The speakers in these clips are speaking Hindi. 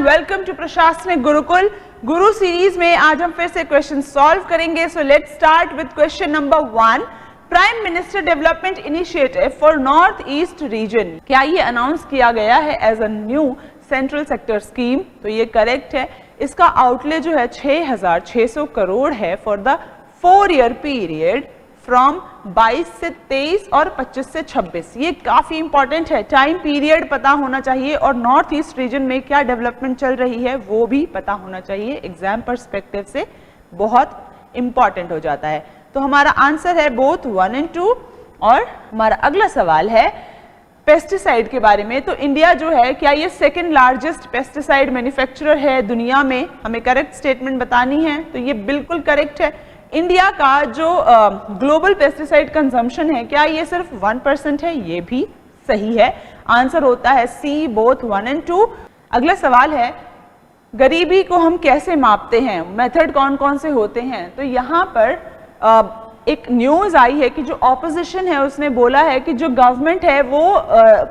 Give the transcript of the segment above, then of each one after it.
वेलकम टू प्रशासनिक गुरुकुल गुरु सीरीज में आज हम फिर से क्वेश्चन सॉल्व करेंगे। So let's start with question number 1। Prime minister development initiative for north east region, क्या ये अनाउंस किया गया है as a new central sector scheme? तो ये करेक्ट है। इसका आउटले जो है 6,600 करोड़ है for the 4 year period from 22 से 23 और 25 से 26। ये काफी इंपॉर्टेंट है, टाइम पीरियड पता होना चाहिए और नॉर्थ ईस्ट रीजन में क्या डेवलपमेंट चल रही है वो भी पता होना चाहिए। एग्जाम पर्सपेक्टिव से बहुत इंपॉर्टेंट हो जाता है। तो हमारा आंसर है बोथ 1 और 2। और हमारा अगला सवाल है पेस्टिसाइड के बारे में। तो इंडिया जो है क्या ये सेकेंड लार्जेस्ट पेस्टिसाइड मैन्युफैक्चरर है दुनिया में? हमें करेक्ट स्टेटमेंट बतानी है। तो ये बिल्कुल करेक्ट है। इंडिया का जो ग्लोबल पेस्टिसाइड कंजम्पशन है क्या ये सिर्फ 1% है? ये भी सही है। आंसर होता है सी, बोथ 1 और 2। अगला सवाल है गरीबी को हम कैसे मापते हैं, मेथड कौन कौन से होते हैं? तो यहाँ पर एक न्यूज आई है कि जो ऑपोजिशन है उसने बोला है कि जो गवर्नमेंट है वो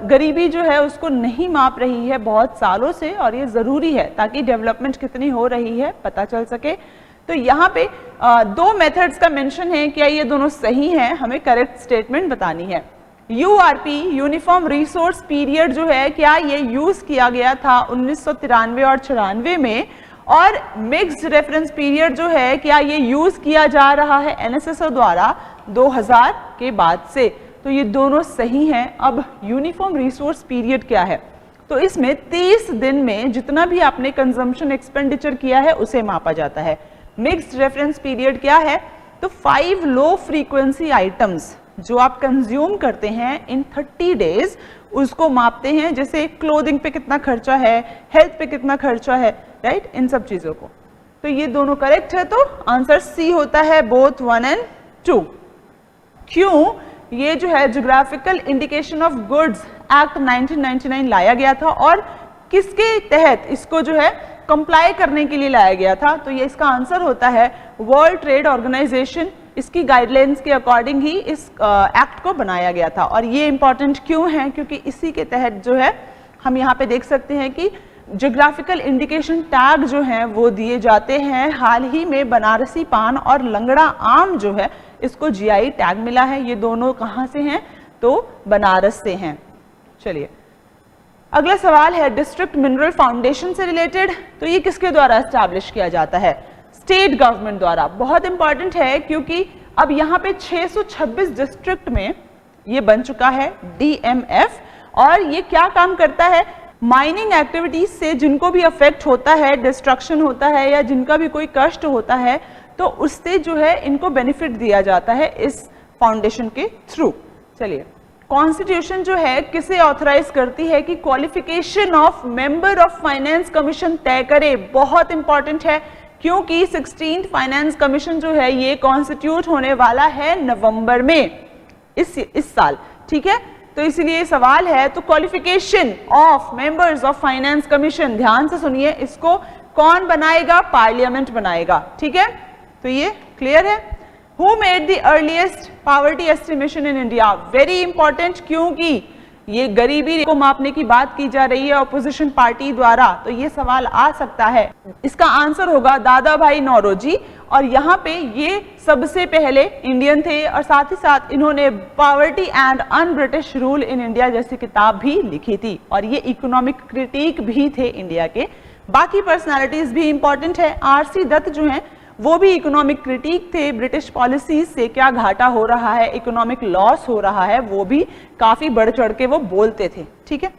गरीबी जो है उसको नहीं माप रही है बहुत सालों से, और ये जरूरी है ताकि डेवलपमेंट कितनी हो रही है पता चल सके। तो यहाँ पे 2 मेथड्स का मेंशन है, क्या ये दोनों सही हैं? हमें करेक्ट स्टेटमेंट बतानी है। यूआरपी यूनिफॉर्म रिसोर्स पीरियड जो है क्या ये यूज किया गया था 1993 और 94 में? और मिक्स्ड रेफरेंस पीरियड जो है क्या ये यूज किया जा रहा है एनएसएसओ द्वारा 2000 के बाद से? तो ये दोनों सही हैं। अब यूनिफॉर्म रिसोर्स पीरियड क्या है? तो इसमें 30 दिन में जितना भी आपने कंजम्पशन एक्सपेंडिचर किया है उसे मापा जाता है। मिक्स्ड रेफरेंस पीरियड क्या है? तो 5 लो फ्रीक्वेंसी आइटम्स जो आप कंज्यूम करते हैं इन 30 डेज उसको मापते हैं। जैसे क्लोथिंग पे कितना खर्चा है, हेल्थ पे कितना खर्चा है, राइट, इन सब चीजों को। तो ये दोनों करेक्ट है, तो आंसर सी होता है बोथ 1 और 2। क्यों? ये जो है geographical indication of goods act 1999 लाया गया था और किसके तहत इसको जो है कंप्लाई करने के लिए लाया गया था? तो ये इसका आंसर होता है वर्ल्ड ट्रेड ऑर्गेनाइजेशन। इसकी गाइडलाइंस के अकॉर्डिंग ही इस एक्ट को बनाया गया था। और ये इंपॉर्टेंट क्यों है? क्योंकि इसी के तहत जो है हम यहाँ पे देख सकते हैं कि ज्योग्राफिकल इंडिकेशन टैग जो हैं वो दिए जाते हैं। हाल ही में बनारसी पान और लंगड़ा आम जो है इसको जीआई टैग मिला है। ये दोनों कहाँ से हैं? तो बनारस से हैं। चलिए अगला सवाल है डिस्ट्रिक्ट मिनरल फाउंडेशन से रिलेटेड। तो ये किसके द्वारा एस्टैब्लिश किया जाता है? स्टेट गवर्नमेंट द्वारा। बहुत इंपॉर्टेंट है क्योंकि अब यहाँ पे 626 डिस्ट्रिक्ट में ये बन चुका है डीएमएफ। और ये क्या काम करता है? माइनिंग एक्टिविटीज से जिनको भी अफेक्ट होता है, डिस्ट्रक्शन होता है या जिनका भी कोई कष्ट होता है तो उससे जो है इनको बेनिफिट दिया जाता है इस फाउंडेशन के थ्रू। चलिए कॉन्स्टिट्यूशन जो है किसे ऑथराइज करती है कि qualification of member of finance commission तय करे? बहुत इंपॉर्टेंट है क्योंकि 16th फाइनेंस कमीशन जो है ये कॉन्स्टिट्यूट होने वाला है नवंबर में इस साल, ठीक है? तो इसलिए सवाल है तो qualification of members of finance commission, ध्यान से सुनिए, इसको कौन बनाएगा? पार्लियामेंट बनाएगा, ठीक है? तो ये क्लियर है। Who made the earliest poverty estimation in India? Very important क्योंकि ये गरीबी को मापने की बात की जा रही है ऑपोजिशन पार्टी द्वारा। तो ये सवाल आ सकता है। इसका आंसर होगा दादा भाई नौरोजी। और यहाँ पे ये सबसे पहले इंडियन थे और साथ ही साथ इन्होंने poverty and un British rule in India जैसी किताब भी लिखी थी और ये इकोनॉमिक क्रिटिक भी थे इंडिया के। बाकी पर्सनालिटीज भी इंपॉर्टेंट है। आरसी दत्त जो हैं वो भी इकोनॉमिक क्रिटिक थे। ब्रिटिश पॉलिसीज से क्या घाटा हो रहा है, इकोनॉमिक लॉस हो रहा है, वो भी काफी बढ़ चढ़ के वो बोलते थे, ठीक है?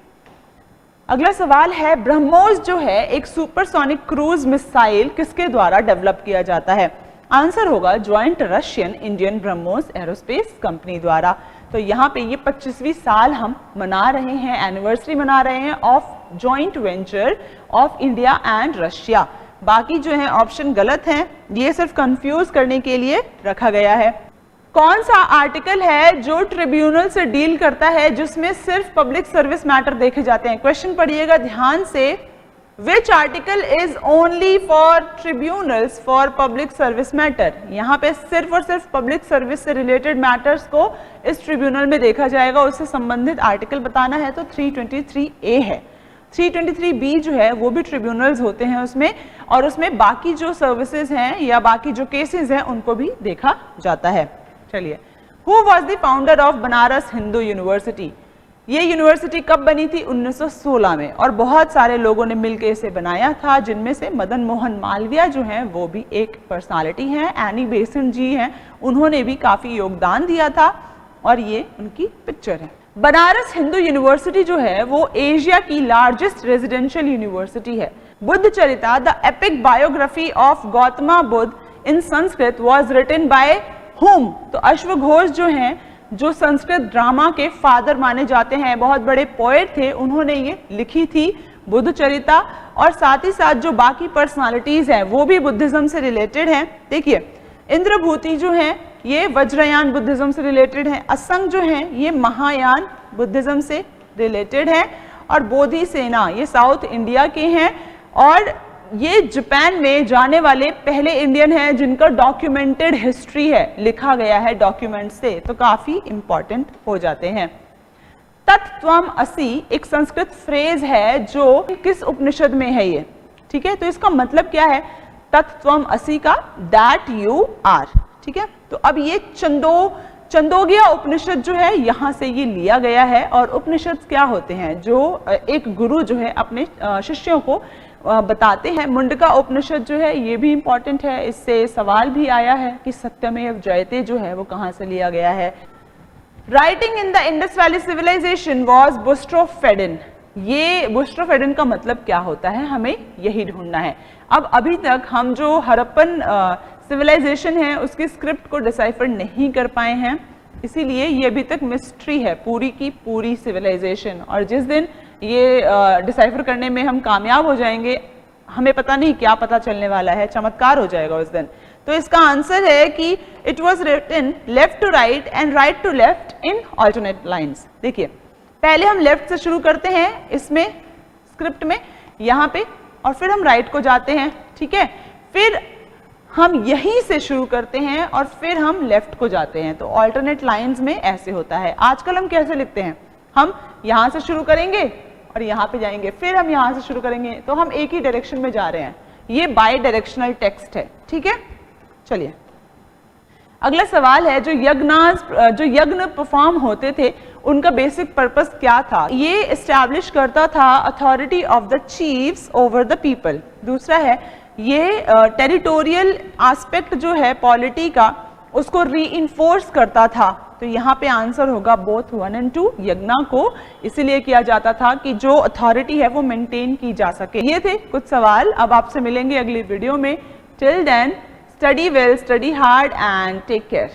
अगला सवाल है ब्रह्मोस जो है एक सुपरसोनिक क्रूज मिसाइल किसके द्वारा डेवलप किया जाता है? आंसर होगा joint Russian Indian BrahMos aerospace company द्वारा। तो यहाँ पे ये 25वीं साल हम मना रहे हैं, एनिवर्सरी मना रहे हैं of joint venture of India and Russia. बाकी जो है ऑप्शन गलत हैं, ये सिर्फ कंफ्यूज करने के लिए रखा गया है। कौन सा आर्टिकल है जो ट्रिब्यूनल से डील करता है जिसमें सिर्फ पब्लिक सर्विस मैटर देखे जाते हैं? क्वेश्चन पढ़िएगा ध्यान से। Which article is only for tribunals for public service matter? यहाँ पे सिर्फ और सिर्फ पब्लिक सर्विस से रिलेटेड मैटर्स को इस ट्रिब्यूनल में देखा जाएगा, उससे संबंधित आर्टिकल बताना है। तो 323A है। 323B जो है वो भी ट्रिब्यूनल्स होते हैं उसमें, और उसमें बाकी जो सर्विसेज हैं या बाकी जो केसेस हैं उनको भी देखा जाता है। चलिए, who was the founder of Banaras Hindu university? ये यूनिवर्सिटी कब बनी थी? 1916 में, और बहुत सारे लोगों ने मिलकर इसे बनाया था, जिनमें से मदन मोहन मालवीय जो हैं वो भी एक पर्सनालिटी हैं, एनी बेसेंट जी हैं, उन्होंने भी काफ़ी योगदान दिया था, और ये उनकी पिक्चर है। बनारस हिंदू यूनिवर्सिटी जो है वो एशिया की लार्जेस्ट रेजिडेंशियल यूनिवर्सिटी है। Buddha Charita the epic biography of Gautam Buddha in Sanskrit was written by whom? तो अश्वघोष जो हैं, जो संस्कृत ड्रामा के फादर माने जाते हैं, बहुत बड़े पोएट थे, उन्होंने ये लिखी थी बुद्ध चरिता, और साथ ही साथ जो बाकी पर्सनालिटीज हैं वो भी बुद्धिज्म से रिलेटेड हैं। देखिए, इंद्रभूति जो हैं ये वज्रयान बुद्धिज्म से रिलेटेड हैं, असंग जो हैं ये महायान बुद्धिज्म से रिलेटेड हैं, और बोधि सेना ये साउथ इंडिया के हैं, और ये जापान में जाने वाले पहले इंडियन हैं जिनका डॉक्यूमेंटेड हिस्ट्री है, लिखा गया है डॉक्यूमेंट से, तो काफी इंपॉर्टेंट हो जाते हैं। तत्त्वम असि एक संस्कृत फ्रेज है जो किस उपनिषद में है ये? ठीक है, तो इसका मतलब क्या है? तत्त्वम असि का दैट यू आर। ठीक है, तो अब ये चंदोग्या उपनिषद जो है यहाँ से ये लिया गया है, और उपनिषद क्या होते हैं? जो एक गुरु जो है अपने शिष्यों को बताते हैं। मुंडका उपनिषद जो है ये भी इंपॉर्टेंट है, इससे सवाल भी आया है कि सत्यमेव जयते जो है वो कहाँ से लिया गया है। Writing in the Indus valley civilization was boustrophedon. ये बुस्ट्रोफेडिन का मतलब क्या होता है, हमें यही ढूंढना है। अब अभी तक हम जो हड़प्पन सिविलाइजेशन है उसकी स्क्रिप्ट को डिसाइफर नहीं कर पाए हैं, इसीलिए ये अभी तक मिस्ट्री है पूरी की पूरी सिविलाइजेशन, और जिस दिन ये डिसाइफर करने में हम कामयाब हो जाएंगे, हमें पता नहीं क्या पता चलने वाला है, चमत्कार हो जाएगा उस दिन। तो इसका आंसर है कि it was written left to right and right to left in alternate lines. देखिए, पहले हम लेफ्ट से शुरू करते हैं इसमें स्क्रिप्ट में यहाँ पे, और फिर हम राइट को जाते हैं। ठीक है, फिर हम यहीं से शुरू करते हैं और फिर हम लेफ्ट को जाते हैं। तो ऑल्टरनेट लाइंस में ऐसे होता है। आजकल हम कैसे लिखते हैं? हम यहाँ से शुरू करेंगे और यहाँ पे जाएंगे, फिर हम यहाँ से शुरू करेंगे, तो हम एक ही डायरेक्शन में जा रहे हैं। ये बाय डायरेक्शनल टेक्स्ट है। ठीक है, चलिए अगला सवाल है, जो यज्ञ परफॉर्म होते थे उनका बेसिक पर्पस क्या था? ये एस्टैब्लिश करता था authority of the chiefs over the people. दूसरा है, ये टेरिटोरियल एस्पेक्ट जो है पॉलिटी का उसको रीइंफोर्स करता था। तो यहाँ पे आंसर होगा बोथ 1 and 2। यज्ञ को इसीलिए किया जाता था कि जो अथॉरिटी है वो मेंटेन की जा सके। ये थे कुछ सवाल। अब आपसे मिलेंगे अगली वीडियो में। Till then, study well, study hard and take care.